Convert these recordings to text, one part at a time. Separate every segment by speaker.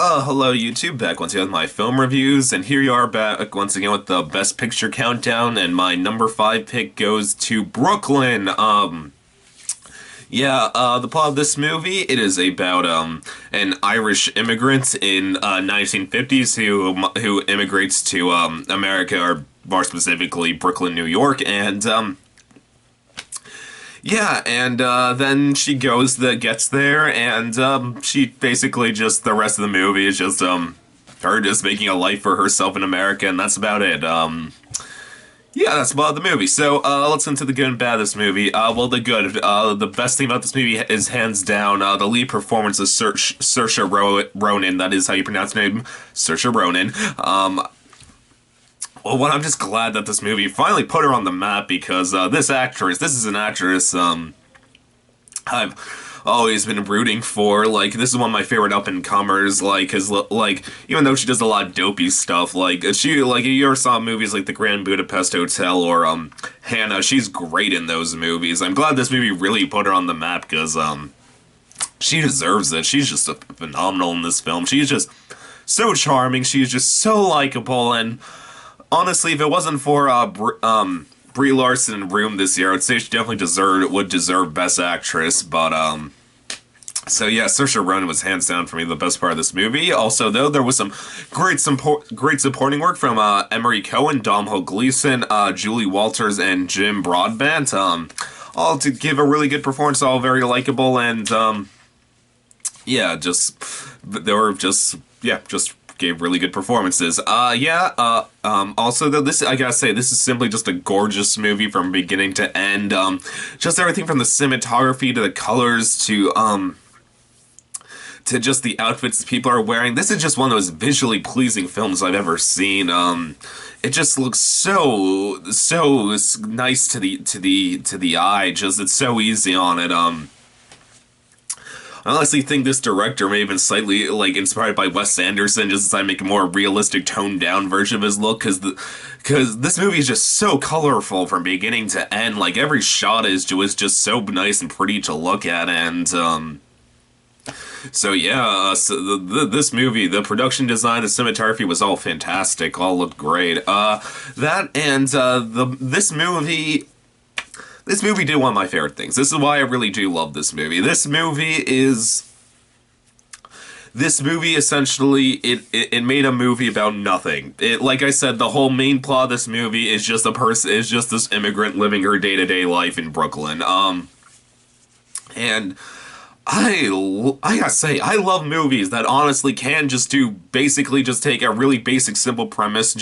Speaker 1: Hello YouTube, back once again with my film reviews, and here you are back once again with the Best Picture countdown, and my number 5 pick goes to Brooklyn. The plot of this movie, it is about, an Irish immigrant in, 1950s who immigrates to, America, or more specifically, Brooklyn, New York, and, then she gets there, and she basically just the rest of the movie is just her just making a life for herself in America, and that's about it. That's about the movie. So let's get into the good and bad of this movie. The good. The best thing about this movie is hands down the lead performance of Saoirse Ronan. That is how you pronounce her name, Saoirse Ronan. I'm just glad that this movie finally put her on the map because this is an actress I've always been rooting for. Like, this is one of my favorite up-and-comers, like, cause, like, even though she does a lot of dopey stuff, like, you ever saw movies like The Grand Budapest Hotel or, Hannah, she's great in those movies. I'm glad this movie really put her on the map, because, she deserves it. She's just phenomenal in this film. She's just so charming, she's just so likable, and honestly, if it wasn't for Brie Larson in Room this year, I would say she definitely would deserve Best Actress. But Saoirse Ronan was hands down for me the best part of this movie. Also, though, there was some great supporting work from Emery Cohen, Domhnall Gleeson, Julie Walters, and Jim Broadbent. All to give a really good performance, all very likable, and just gave really good performances. Also, though, I gotta say, this is simply just a gorgeous movie from beginning to end. Just everything from the cinematography to the colors to just the outfits people are wearing. This is just one of those visually pleasing films I've ever seen. It just looks so nice to the eye. Just, it's so easy on it. I honestly think this director may have been slightly, like, inspired by Wes Anderson, just decided to make a more realistic, toned-down version of his look, because this movie is just so colorful from beginning to end. Like, every shot was just so nice and pretty to look at, and, this movie, the production design, the cinematography was all fantastic, all looked great. This movie did one of my favorite things. This is why I really do love this movie. This movie essentially, it made a movie about nothing. Like I said, the whole main plot of this movie is just this immigrant living her day-to-day life in Brooklyn. And I gotta say, I love movies that honestly can just take a really basic, simple premise,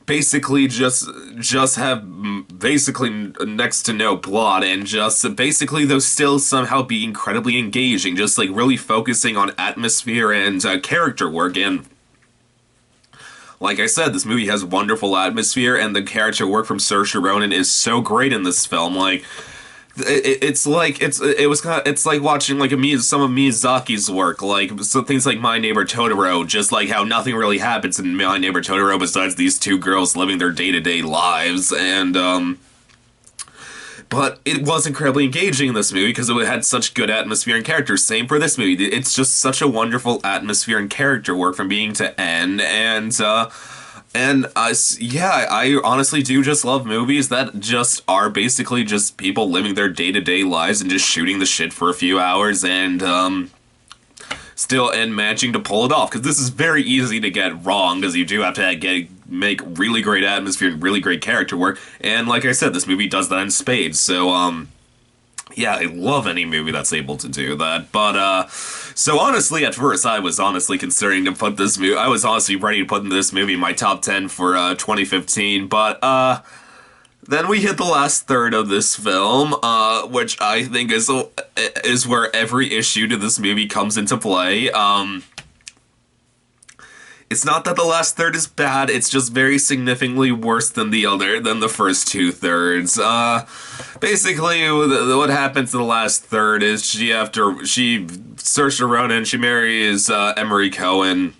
Speaker 1: basically just have basically next to no plot, and just basically though still somehow be incredibly engaging, just like really focusing on atmosphere and character work. And like I said, this movie has wonderful atmosphere, and the character work from Saoirse Ronan is so great in this film. Like, it's like watching like some of Miyazaki's work, like so things like My Neighbor Totoro, just like how nothing really happens in My Neighbor Totoro besides these two girls living their day-to-day lives, and but it was incredibly engaging in this movie because it had such good atmosphere and characters. Same for this movie. It's just such a wonderful atmosphere and character work from beginning to end, I honestly do just love movies that just are basically just people living their day-to-day lives and just shooting the shit for a few hours and managing to pull it off. Because this is very easy to get wrong, because you do have to make really great atmosphere and really great character work. And like I said, this movie does that in spades. So I love any movie that's able to do that. But, so honestly, at first, I was honestly considering to put this movie, I was honestly ready to put this movie in my top 10 for, 2015, but, then we hit the last third of this film, which I think is where every issue to this movie comes into play. It's not that the last third is bad, it's just very significantly worse than the first two-thirds. Basically, what happens in the last third is Saoirse Ronan, she marries Emery Cohen,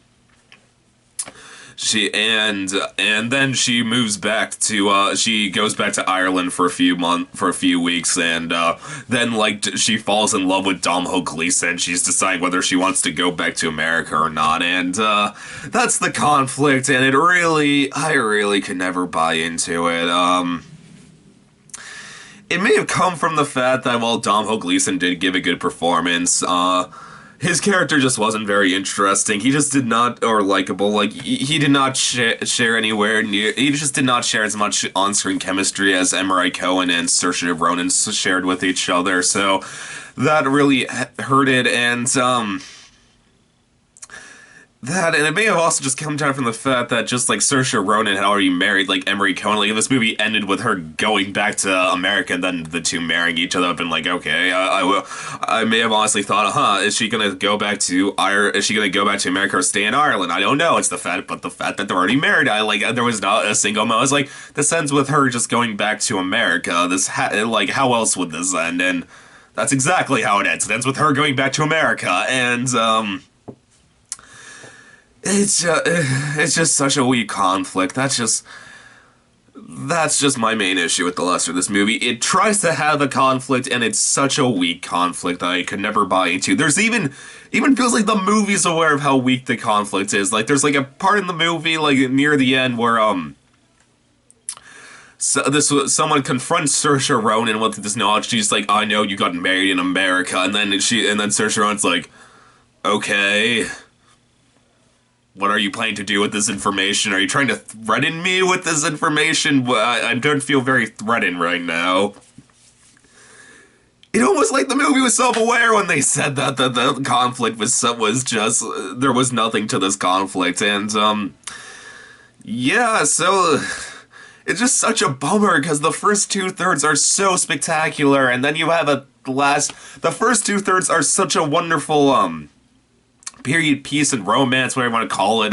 Speaker 1: And then she moves back to she goes back to Ireland for a few weeks, and then like she falls in love with Domhnall Gleeson. She's deciding whether she wants to go back to America or not, and that's the conflict. And I really could never buy into it. It may have come from the fact that while Domhnall Gleeson did give a good performance, his character just wasn't very interesting. He just did not, or likable. Like he did not share anywhere near. He just did not share as much on-screen chemistry as Emily Cohen and Saoirse Ronan shared with each other. So that really hurted, and that, and it may have also just come down from the fact that just like Saoirse Ronan had already married like Emery Cohen. Like if this movie ended with her going back to America and then the two marrying each other, I've been like, okay, I may have honestly thought, is she gonna go back to Is she gonna go back to America or stay in Ireland? I don't know. It's the fact that they're already married. There was not a single moment. I was like, this ends with her just going back to America. How else would this end? And that's exactly how it ends. It ends with her going back to America, and it's just such a weak conflict. That's just my main issue with the lesser of this movie. It tries to have a conflict, and it's such a weak conflict that I could never buy into. There's even feels like the movie's aware of how weak the conflict is. Like there's like a part in the movie like near the end where someone confronts Saoirse Ronan with this knowledge. She's like, I know you got married in America, and then Saoirse Ronan's like, okay, what are you planning to do with this information? Are you trying to threaten me with this information? I don't feel very threatened right now. It almost like the movie was self-aware when they said that the conflict was just there was nothing to this conflict, and yeah, so it's just such a bummer because the first 2/3 are so spectacular, and then you have the first 2/3 are such a wonderful period piece and romance, whatever you want to call it,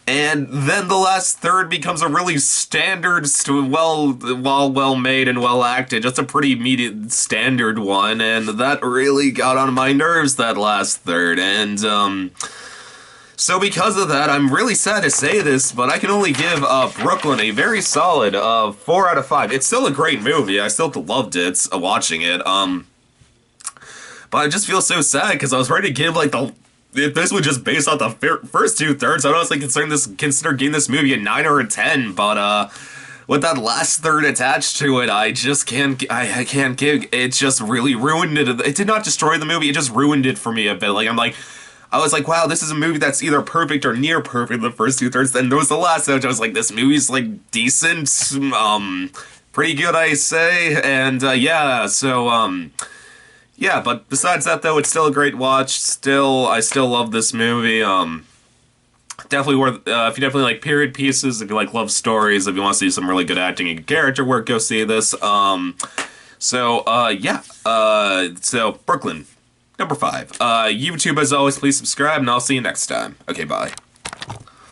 Speaker 1: and then the last third becomes a really standard, well made and well acted, just a pretty immediate standard one, and that really got on my nerves, that last third, and so because of that, I'm really sad to say this, but I can only give Brooklyn a very solid 4 out of 5. It's still a great movie. I still loved it, watching it, but I just feel so sad because I was ready to give like if this was just based off the first 2/3, I'd honestly consider giving this movie a 9 or a 10, but with that last third attached to it, I just can't, I can't give, it just really ruined it. It did not destroy the movie, it just ruined it for me a bit. I was like, wow, this is a movie that's either perfect or near perfect the first 2/3, then there was the last third, I was like, this movie's like decent, pretty good, I say, and yeah, so, yeah, but besides that, though, it's still a great watch. I still love this movie. Definitely worth. If you definitely like period pieces, if you like love stories, if you want to see some really good acting and character work, go see this. Yeah. So Brooklyn, number 5. YouTube, as always, please subscribe, and I'll see you next time. Okay, bye.